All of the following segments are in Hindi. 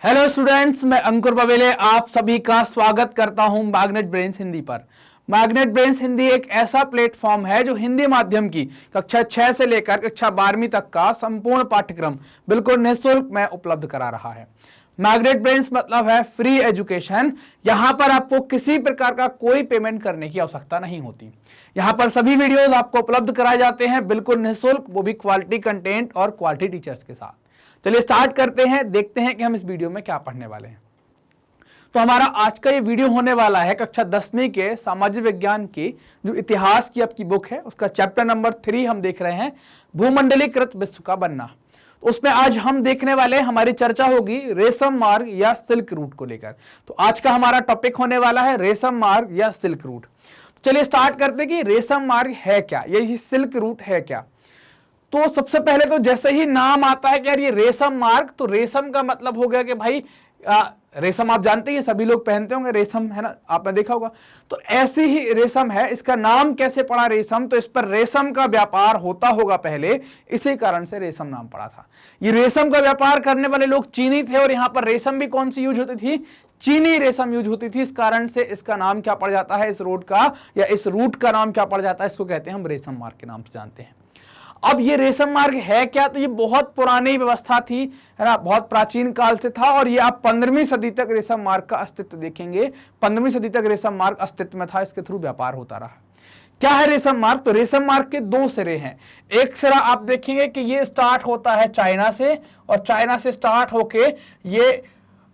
हेलो स्टूडेंट्स, मैं अंकुर बवेले आप सभी का स्वागत करता हूं मैग्नेट ब्रेन्स हिंदी पर। मैग्नेट ब्रेन्स हिंदी एक ऐसा प्लेटफॉर्म है जो हिंदी माध्यम की कक्षा 6 से लेकर कक्षा 12वीं तक का संपूर्ण पाठ्यक्रम बिल्कुल निःशुल्क में उपलब्ध करा रहा है। मैग्नेट ब्रेन्स मतलब है फ्री एजुकेशन। यहां पर आपको किसी प्रकार का कोई पेमेंट करने की आवश्यकता नहीं होती। यहां पर सभी वीडियोस आपको उपलब्ध कराए जाते हैं बिल्कुल निःशुल्क, वो भी क्वालिटी कंटेंट और क्वालिटी टीचर्स के साथ। चलिए स्टार्ट करते हैं, देखते हैं कि हम इस वीडियो में क्या पढ़ने वाले हैं। तो हमारा आज का ये वीडियो होने वाला है कक्षा 10वीं के सामाजिक विज्ञान की जो इतिहास की आपकी बुक है उसका चैप्टर नंबर 3 हम देख रहे हैं, भूमंडलीकृत विश्व का बनना। तो उसमें आज हम देखने वाले, हमारी चर्चा होगी रेशम मार्ग या सिल्क रूट को लेकर। तो आज का हमारा टॉपिक होने वाला है रेशम मार्ग या सिल्क रूट। चलिए स्टार्ट करते हैं कि रेशम मार्ग है क्या, ये सिल्क रूट है क्या। तो सबसे पहले तो जैसे ही नाम आता है कि यार ये रेशम मार्ग, तो रेशम का मतलब हो गया कि भाई रेशम आप जानते हैं सभी लोग पहनते होंगे, रेशम है ना, आपने देखा होगा। तो ऐसी ही रेशम है, इसका नाम कैसे पड़ा रेशम, तो इस पर रेशम का व्यापार होता होगा पहले, इसी कारण से रेशम नाम पड़ा था। ये रेशम का व्यापार करने वाले लोग चीनी थे और यहाँ पर रेशम भी कौन सी यूज होती थी, चीनी रेशम यूज होती थी। इस कारण से इसका नाम क्या पड़ जाता है, इस रोड का या इस रूट का नाम क्या पड़ जाता है, इसको कहते हैं हम रेशम मार्ग के नाम से जानते हैं। अब ये रेशम मार्ग है क्या, तो ये बहुत पुरानी व्यवस्था थी, है ना, बहुत प्राचीन काल से था। और ये आप 15वीं सदी तक रेशम मार्ग का अस्तित्व देखेंगे। 15वीं सदी तक रेशम मार्ग अस्तित्व में था, इसके थ्रू व्यापार होता रहा। क्या है रेशम मार्ग, तो रेशम मार्ग के दो सिरे हैं। एक सिरा आप देखेंगे कि ये स्टार्ट होता है चाइना से, और चाइना से स्टार्ट होके ये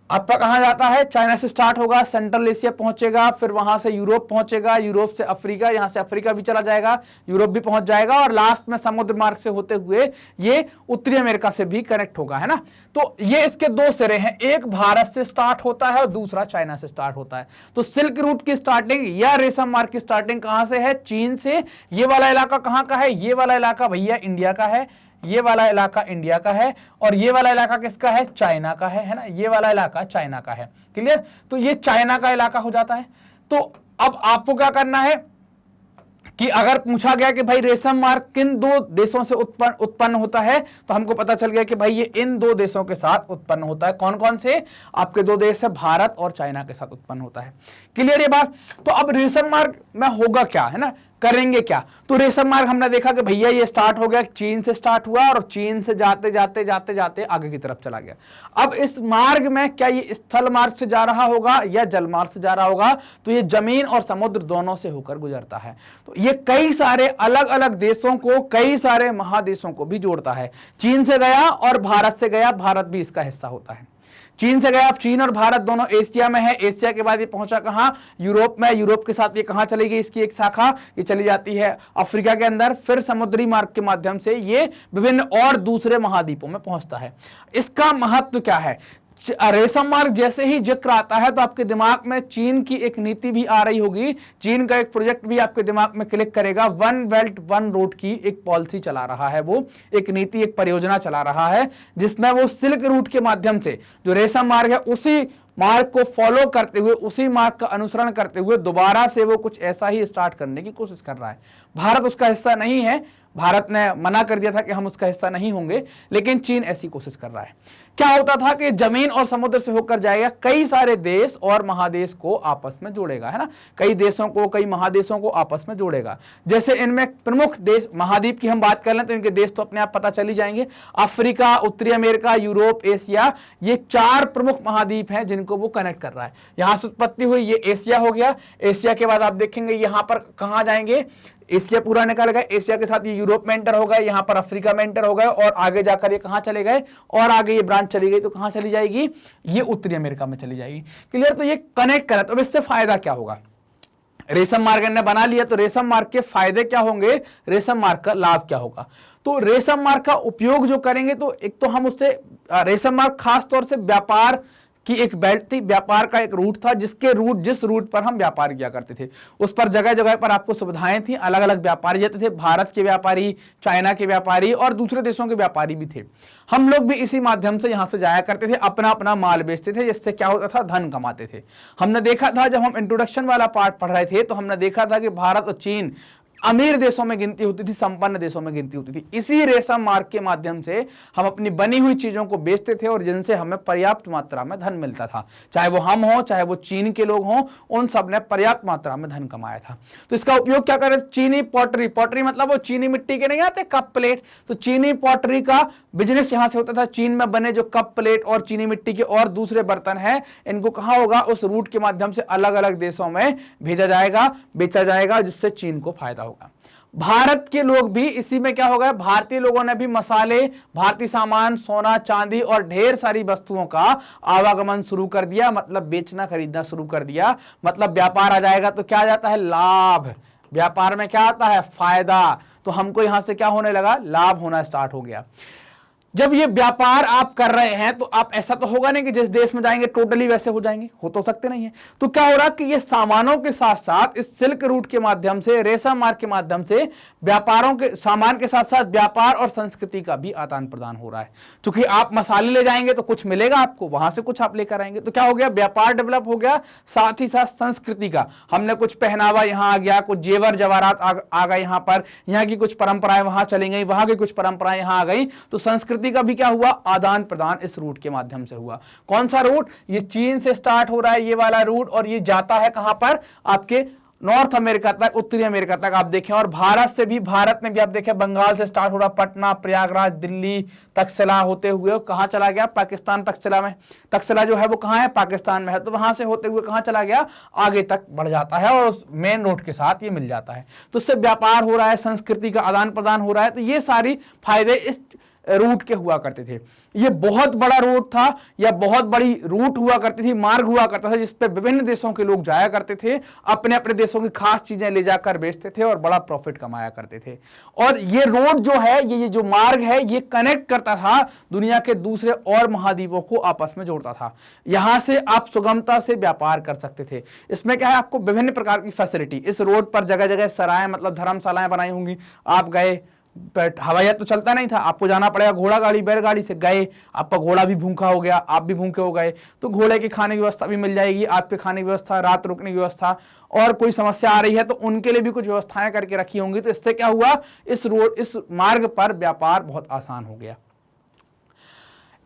आपका कहां जाता है, चाइना से स्टार्ट होगा, सेंट्रल एशिया पहुंचेगा, फिर वहां से यूरोप पहुंचेगा, यूरोप से अफ्रीका, यहां से अफ्रीका भी चला जाएगा, यूरोप भी पहुंच जाएगा, और लास्ट में समुद्र मार्ग से होते हुए ये उत्तरी अमेरिका से भी कनेक्ट होगा, है ना। तो ये इसके दो सिरे हैं, एक भारत से स्टार्ट होता है और दूसरा चाइना से स्टार्ट होता है। तो सिल्क रूट की स्टार्टिंग या रेशम मार्ग की स्टार्टिंग कहां से है, चीन से। ये वाला इलाका कहां का है, ये वाला इलाका भैया इंडिया का है, ये वाला इलाका इंडिया का है, और ये वाला इलाका किसका है, चाइना का है ना, ये वाला इलाका चाइना का है। क्लियर, तो ये चाइना का इलाका हो जाता है। तो अब आपको क्या करना है कि अगर पूछा गया कि भाई रेशम मार्ग किन दो देशों से उत्पन्न होता है, तो हमको पता चल गया कि भाई ये इन दो देशों के साथ उत्पन्न होता है। कौन कौन से, आपके दो देश है, भारत और चाइना के साथ उत्पन्न होता है। क्लियर ये बात। तो अब रेशम मार्ग में होगा क्या, है ना, करेंगे क्या। तो रेशम मार्ग हमने देखा कि भैया ये स्टार्ट हो गया, चीन से स्टार्ट हुआ और चीन से जाते जाते जाते जाते आगे की तरफ चला गया। अब इस मार्ग में क्या ये स्थल मार्ग से जा रहा होगा या जल मार्ग से जा रहा होगा, तो ये जमीन और समुद्र दोनों से होकर गुजरता है। तो ये कई सारे अलग अलग देशों को, कई सारे महादेशों को भी जोड़ता है। चीन से गया और भारत से गया, भारत भी इसका हिस्सा होता है। चीन से गया, अब चीन और भारत दोनों एशिया में है, एशिया के बाद ये पहुंचा कहां, यूरोप में, यूरोप के साथ ये कहां चली गई, इसकी एक शाखा ये चली जाती है अफ्रीका के अंदर, फिर समुद्री मार्ग के माध्यम से ये विभिन्न और दूसरे महाद्वीपों में पहुंचता है। इसका महत्व क्या है, रेशम मार्ग जैसे ही जिक्र आता है तो आपके दिमाग में चीन की एक नीति भी आ रही होगी, चीन का एक प्रोजेक्ट भी आपके दिमाग में क्लिक करेगा। वन बेल्ट वन रोड की एक पॉलिसी चला रहा है, वो एक नीति, एक परियोजना चला रहा है, जिसमें वो सिल्क रूट के माध्यम से जो रेशम मार्ग है उसी मार्ग को फॉलो करते हुए, उसी मार्ग का अनुसरण करते हुए दोबारा से वो कुछ ऐसा ही स्टार्ट करने की कोशिश कर रहा है। भारत उसका हिस्सा नहीं है, भारत ने मना कर दिया था कि हम उसका हिस्सा नहीं होंगे, लेकिन चीन ऐसी कोशिश कर रहा है। क्या होता था कि जमीन और समुद्र से होकर जाएगा, कई सारे देश और महादेश को आपस में जोड़ेगा, है ना, कई देशों को, कई महादेशों को आपस में जोड़ेगा। जैसे इनमें प्रमुख देश, महाद्वीप की हम बात कर लें तो इनके देश तो अपने आप पता चली जाएंगे, अफ्रीका, उत्तरी अमेरिका, यूरोप, एशिया, ये 4 प्रमुख महाद्वीप हैं जिनको वो कनेक्ट कर रहा है। यहां से उत्पत्ति हुई, ये एशिया हो गया, एशिया के बाद आप देखेंगे यहां पर कहां जाएंगे, एशिया पूरा निकल गए, एशिया के साथ ये यूरोप में एंटर हो गए, यहां पर अफ्रीका में एंटर हो गए, और आगे जाकर ये कहां चले गए, और आगे ये ब्रांच चली गई तो कहां चली जाएगी, ये उत्तरी अमेरिका में चली जाएगी। क्लियर, तो ये कनेक्ट करा। तो इससे फायदा क्या होगा, रेशम मार्ग ने बना लिया, तो रेशम मार्ग के फायदे क्या होंगे, रेशम मार्ग का लाभ क्या होगा। तो रेशम मार्ग का उपयोग जो करेंगे, तो एक तो हम उससे, रेशम मार्ग खास तौर से व्यापार की एक बेल्ट थी, व्यापार का एक रूट था, जिस रूट पर हम व्यापार किया करते थे उस पर जगह जगह पर आपको सुविधाएं थी, अलग अलग व्यापारी जाते थे, भारत के व्यापारी, चाइना के व्यापारी और दूसरे देशों के व्यापारी भी थे। हम लोग भी इसी माध्यम से यहां से जाया करते थे, अपना अपना माल बेचते थे, जिससे क्या होता था, धन कमाते थे। हमने देखा था जब हम इंट्रोडक्शन वाला पार्ट पढ़ रहे थे तो हमने देखा था कि भारत और चीन अमीर देशों में गिनती होती थी, संपन्न देशों में गिनती होती थी। इसी रेशम मार्ग के माध्यम से हम अपनी बनी हुई चीजों को बेचते थे और जिनसे हमें पर्याप्त मात्रा में धन मिलता था। चाहे वो हम हो, चाहे वो चीन के लोग हों, उन सब ने पर्याप्त मात्रा में धन कमाया था। तो इसका उपयोग क्या करे? चीनी पॉटरी, पॉटरी मतलब वो चीनी मिट्टी के नहीं आते कप प्लेट, तो चीनी पॉटरी का बिजनेस यहां से होता था। चीन में बने जो कप प्लेट और चीनी मिट्टी के और दूसरे बर्तन हैं, इनको कहां होगा? उस रूट के माध्यम से अलग अलग देशों में भेजा जाएगा, बेचा जाएगा, जिससे चीन को फायदा होगा। भारत के लोग भी इसी में क्या हो गए? भारतीय लोगों ने भी मसाले, भारतीय सामान, सोना चांदी और ढेर सारी वस्तुओं का आवागमन शुरू कर दिया, मतलब बेचना खरीदना शुरू कर दिया। मतलब व्यापार आ जाएगा तो क्या आ जाता है? लाभ। व्यापार में क्या आता है? फायदा। तो हमको यहां से क्या होने लगा? लाभ होना स्टार्ट हो गया। जब ये व्यापार आप कर रहे हैं तो आप, ऐसा तो होगा नहीं कि जिस देश में जाएंगे टोटली वैसे हो जाएंगे, हो तो सकते नहीं है। तो क्या हो रहा कि ये सामानों के साथ साथ इस सिल्क रूट के माध्यम से, रेशम मार्ग के माध्यम से व्यापारों के, सामान के साथ साथ व्यापार और संस्कृति का भी आदान प्रदान हो रहा है। क्योंकि आप मसाले ले जाएंगे तो कुछ मिलेगा आपको, वहां से कुछ आप लेकर आएंगे, तो क्या हो गया? व्यापार डेवलप हो गया, साथ ही साथ संस्कृति का। हमने कुछ पहनावा यहां आ गया, कुछ जेवर जवाहरात आ गए यहां पर, यहाँ की कुछ परंपराएं वहां चली गई, वहां की कुछ परंपराएं यहां आ गई। तो संस्कृति का भी क्या हुआ? आदान प्रदान इस रूट के माध्यम से हुआ। कौन सा रूट? ये चीन से स्टार्ट हो रहा है, ये वाला रूट, और ये जाता है कहां पर? आपके नॉर्थ अमेरिका तक, उत्तरी अमेरिका तक आप देखें। और भारत से भी, भारत में भी आप देखें, बंगाल से स्टार्ट हो रहा, पटना, प्रयागराज, दिल्ली, तक्षशिला होते हुए कहां चला गया? पाकिस्तान। तक्षशिला में, तक्षशिला जो है वो कहां है? पाकिस्तान में है। तो वहां से होते हुए कहां चला गया? आगे तक बढ़ जाता है और उस मेन रोड के साथ ये मिल जाता है। तो उससे व्यापार हो रहा है, संस्कृति का आदान प्रदान हो रहा है। तो ये सारी फायदे इस रूट के हुआ करते थे। ये बहुत बड़ा रूट था, या बहुत बड़ी रूट हुआ करती थी, मार्ग हुआ करता था, जिसपे विभिन्न देशों के लोग जाया करते थे, अपने अपने देशों की खास चीजें ले जाकर बेचते थे और बड़ा प्रॉफिट कमाया करते थे। और ये रोड जो है, ये जो मार्ग है, ये कनेक्ट करता था दुनिया के दूसरे और महाद्वीपों को, आपस में जोड़ता था। यहां से आप सुगमता से व्यापार कर सकते थे। इसमें क्या है? आपको विभिन्न प्रकार की फैसिलिटी, इस रोड पर जगह जगह सराय, मतलब धर्मशालाएं बनाई होंगी। आप गए, हवाई जहाज तो चलता नहीं था, आपको जाना पड़ेगा घोड़ा गाड़ी, बैलगाड़ी से गए, आपका घोड़ा भी भूखा हो गया, आप भी भूखे हो गए, तो घोड़े की खाने की व्यवस्था भी मिल जाएगी, आपके खाने की व्यवस्था, रात रुकने की व्यवस्था, और कोई समस्या आ रही है तो उनके लिए भी कुछ व्यवस्थाएं करके रखी होंगी। तो इससे क्या हुआ? इस रोड, इस मार्ग पर व्यापार बहुत आसान हो गया।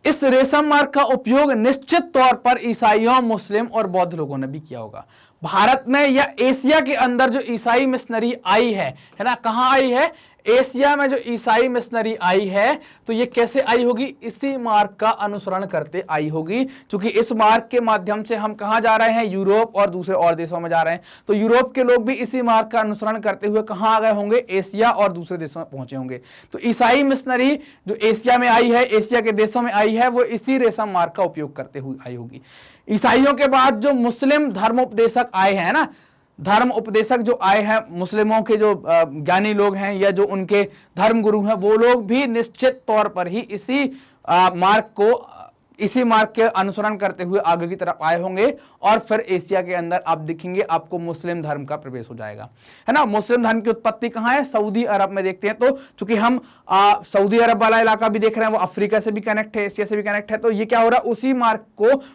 इस रेशम मार्ग का उपयोग निश्चित तौर पर ईसाइयों, मुस्लिम और बौद्ध लोगों ने भी किया होगा। भारत में या एशिया के अंदर जो ईसाई मिशनरी आई है ना, कहां आई है? एशिया में जो ईसाई मिशनरी आई है, तो ये कैसे आई होगी? इसी मार्ग का अनुसरण करते आई होगी। क्योंकि इस मार्ग के माध्यम से हम कहां जा रहे हैं? यूरोप और दूसरे और देशों में जा रहे हैं। तो यूरोप के लोग भी इसी मार्ग का अनुसरण करते हुए कहां आ गए होंगे? एशिया और दूसरे देशों में पहुंचे होंगे। तो ईसाई मिशनरी जो एशिया में आई है, एशिया के देशों में आई है, वो इसी रेशम मार्ग का उपयोग करते हुए आई होगी। ईसाइयों के बाद जो मुस्लिम धर्मोपदेशक आए हैं ना, धर्म उपदेशक जो आए हैं, मुस्लिमों के जो ज्ञानी लोग हैं या जो उनके धर्म गुरु हैं, वो लोग भी निश्चित तौर पर ही इसी मार्ग को, इसी मार्ग के अनुसरण करते हुए आगे की तरफ आए होंगे। और फिर एशिया के अंदर आप देखेंगे आपको मुस्लिम धर्म का प्रवेश हो जाएगा, है ना। मुस्लिम धर्म की उत्पत्ति कहां है? सऊदी अरब में देखते हैं। तो चूंकि हम सऊदी अरब वाला इलाका भी देख रहे हैं, वो अफ्रीका से भी कनेक्ट है, एशिया से भी कनेक्ट है। तो ये क्या हो रहा है?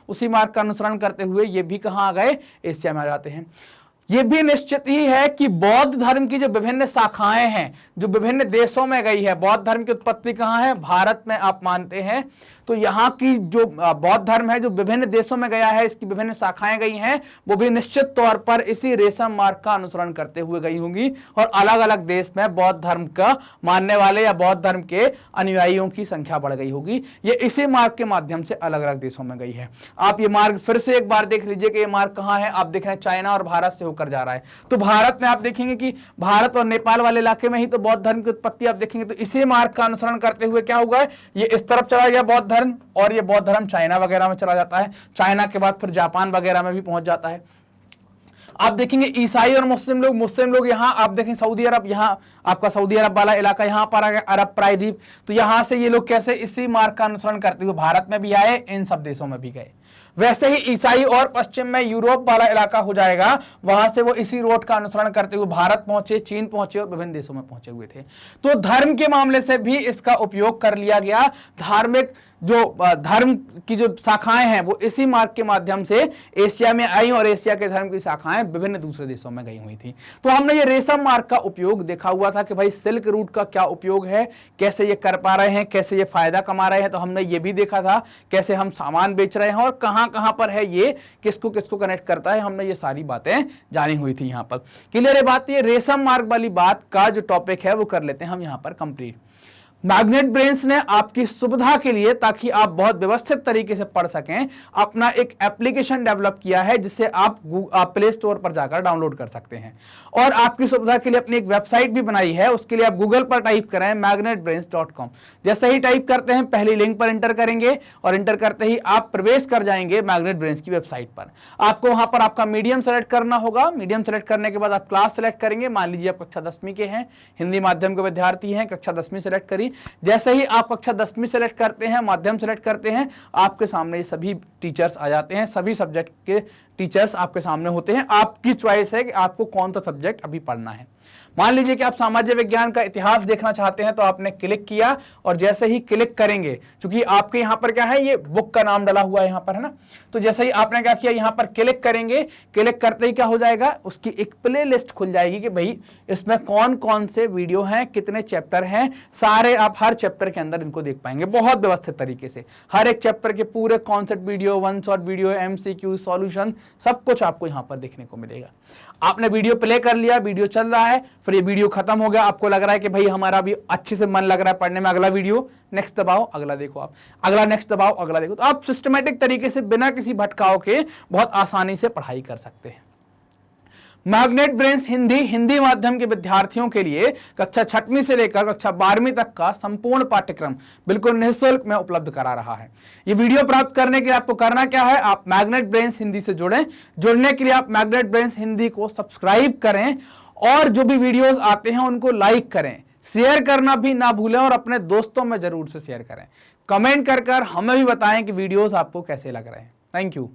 उसी मार्ग का अनुसरण करते हुए ये भी कहां आ गए? एशिया में आ जाते हैं। यह भी निश्चित ही है कि बौद्ध धर्म की जो विभिन्न शाखाएं हैं, जो विभिन्न देशों में गई है, बौद्ध धर्म की उत्पत्ति कहां है? भारत में आप मानते हैं। तो यहाँ की जो बौद्ध धर्म है, जो विभिन्न देशों में गया है, इसकी विभिन्न शाखाएं गई हैं, वो भी निश्चित तौर पर इसी रेशम मार्ग का अनुसरण करते हुए गई होंगी। और अलग अलग देश में बौद्ध धर्म का मानने वाले या बौद्ध धर्म के अनुयायियों की संख्या बढ़ गई होगी। ये इसी मार्ग के माध्यम से अलग अलग देशों में गई है। आप ये मार्ग फिर से एक बार देख लीजिए कि ये मार्ग कहाँ है। आप देख रहे हैं चाइना और भारत से होकर जा रहा है। तो भारत में आप देखेंगे कि भारत और नेपाल वाले इलाके में ही तो बौद्ध धर्म की उत्पत्ति आप देखेंगे। तो इसी मार्ग का अनुसरण करते हुए क्या हुआ है? ये इस तरफ चला गया बौद्ध धर्म, और ये बौद्ध धर्म चाइना वगैरह में चला जाता है। चाइना के बाद फिर जापान वगैरह में भी पहुंच जाता है। आप देखेंगे ईसाई और मुस्लिम लोग यहां आप देखें सऊदी अरब, यहां आपका सऊदी अरब वाला इलाका यहां पर आ गया, अरब प्रायद्वीप। तो यहां से ये लोग कैसे इसी मार्ग का अनुसरण करते हुए भारत में भी आए, इन सब देशों में भी गए। वैसे ही ईसाई और पश्चिम में यूरोप वाला इलाका हो जाएगा, वहां से वो इसी रोड का अनुसरण करते हुए भारत पहुंचे, चीन पहुंचे और विभिन्न देशों में पहुंचे हुए थे। तो धर्म के मामले से भी इसका उपयोग कर लिया गया। धार्मिक जो धर्म की जो शाखाएं हैं वो इसी मार्ग के माध्यम से एशिया में आई और एशिया के धर्म की शाखाएं विभिन्न दूसरे देशों में गई हुई थी। तो हमने ये रेशम मार्ग का उपयोग देखा हुआ था कि भाई सिल्क रूट का क्या उपयोग है, कैसे ये कर पा रहे हैं, कैसे ये फायदा कमा रहे हैं। तो हमने ये भी देखा था कैसे हम सामान बेच रहे हैं और कहां कहां पर है ये, किसको किसको कनेक्ट करता है, हमने ये सारी बातें जानी हुई थी। यहां पर क्लियर है बात। ये रेशम मार्ग वाली बात का जो टॉपिक है वो कर लेते हैं हम यहां पर कंप्लीट। मैग्नेट ब्रेन्स ने आपकी सुविधा के लिए, ताकि आप बहुत व्यवस्थित तरीके से पढ़ सकें, अपना एक एप्लीकेशन डेवलप किया है जिसे आप प्ले स्टोर पर जाकर डाउनलोड कर सकते हैं। और आपकी सुविधा के लिए अपनी एक वेबसाइट भी बनाई है। उसके लिए आप गूगल पर टाइप करें magnetbrains.com। जैसे ही टाइप करते हैं पहली लिंक पर इंटर करेंगे और इंटर करते ही आप प्रवेश कर जाएंगे मैग्नेट ब्रेन्स की वेबसाइट पर। आपको वहां पर आपका मीडियम सेलेक्ट करना होगा। मीडियम सेलेक्ट करने के बाद आप क्लास सेलेक्ट करेंगे। मान लीजिए आप कक्षा 10वीं के हैं, हिंदी माध्यम के विद्यार्थी हैं, कक्षा 10वीं सेलेक्ट करिए। जैसे ही आप कक्षा 10वीं सेलेक्ट करते हैं, माध्यम सेलेक्ट करते हैं, आपके सामने ये सभी टीचर्स आ जाते हैं। सभी सब्जेक्ट के टीचर्स आपके सामने होते हैं। आपकी चॉइस है कि आपको कौन सा सब्जेक्ट अभी पढ़ना है। मान लीजिए कि आप सामाजिक विज्ञान का इतिहास देखना चाहते हैं, तो आपने क्लिक किया और जैसे ही क्लिक करेंगे, क्योंकि आपके यहां पर क्या है, ये बुक का नाम डाला हुआ है यहां पर, है ना। तो जैसे ही आपने क्या किया, यहां पर क्लिक करेंगे, क्लिक करते ही क्या हो जाएगा, उसकी एक प्ले लिस्ट खुल जाएगी कि भाई इसमें कौन कौन से वीडियो हैं, कितने चैप्टर हैं, सारे आप हर चैप्टर के अंदर इनको देख पाएंगे बहुत व्यवस्थित तरीके से। हर एक चैप्टर के पूरे concept video, one shot video, MCQ, solution, सब कुछ आपको यहां पर देखने को मिलेगा। आपने वीडियो प्ले कर लिया, वीडियो चल रहा है, फिर ये वीडियो खत्म हो गया, आपको लग रहा है कि भाई हमारा भी अच्छे से मन लग रहा है पढ़ने में, अगला वीडियो, नेक्स्ट दबाओ, अगला देखो, आप अगला, नेक्स्ट दबाओ, अगला देखो। तो आप सिस्टमेटिक तरीके से बिना किसी भटकाव के बहुत आसानी से पढ़ाई कर सकते हैं। मैग्नेट ब्रेन्स हिंदी माध्यम के विद्यार्थियों के लिए कक्षा 6वीं से लेकर कक्षा 12वीं तक का संपूर्ण पाठ्यक्रम बिल्कुल निःशुल्क में उपलब्ध करा रहा है। ये वीडियो प्राप्त करने के लिए आपको करना क्या है, आप मैग्नेट ब्रेन्स हिंदी से जुड़ें। जुड़ने के लिए आप मैग्नेट ब्रेन्स हिंदी को सब्सक्राइब करें और जो भी वीडियोस आते हैं उनको लाइक करें, शेयर करना भी ना भूलें और अपने दोस्तों में जरूर से शेयर करें। कमेंट कर हमें भी बताएं कि वीडियोस आपको कैसे लग रहे हैं। Thank you.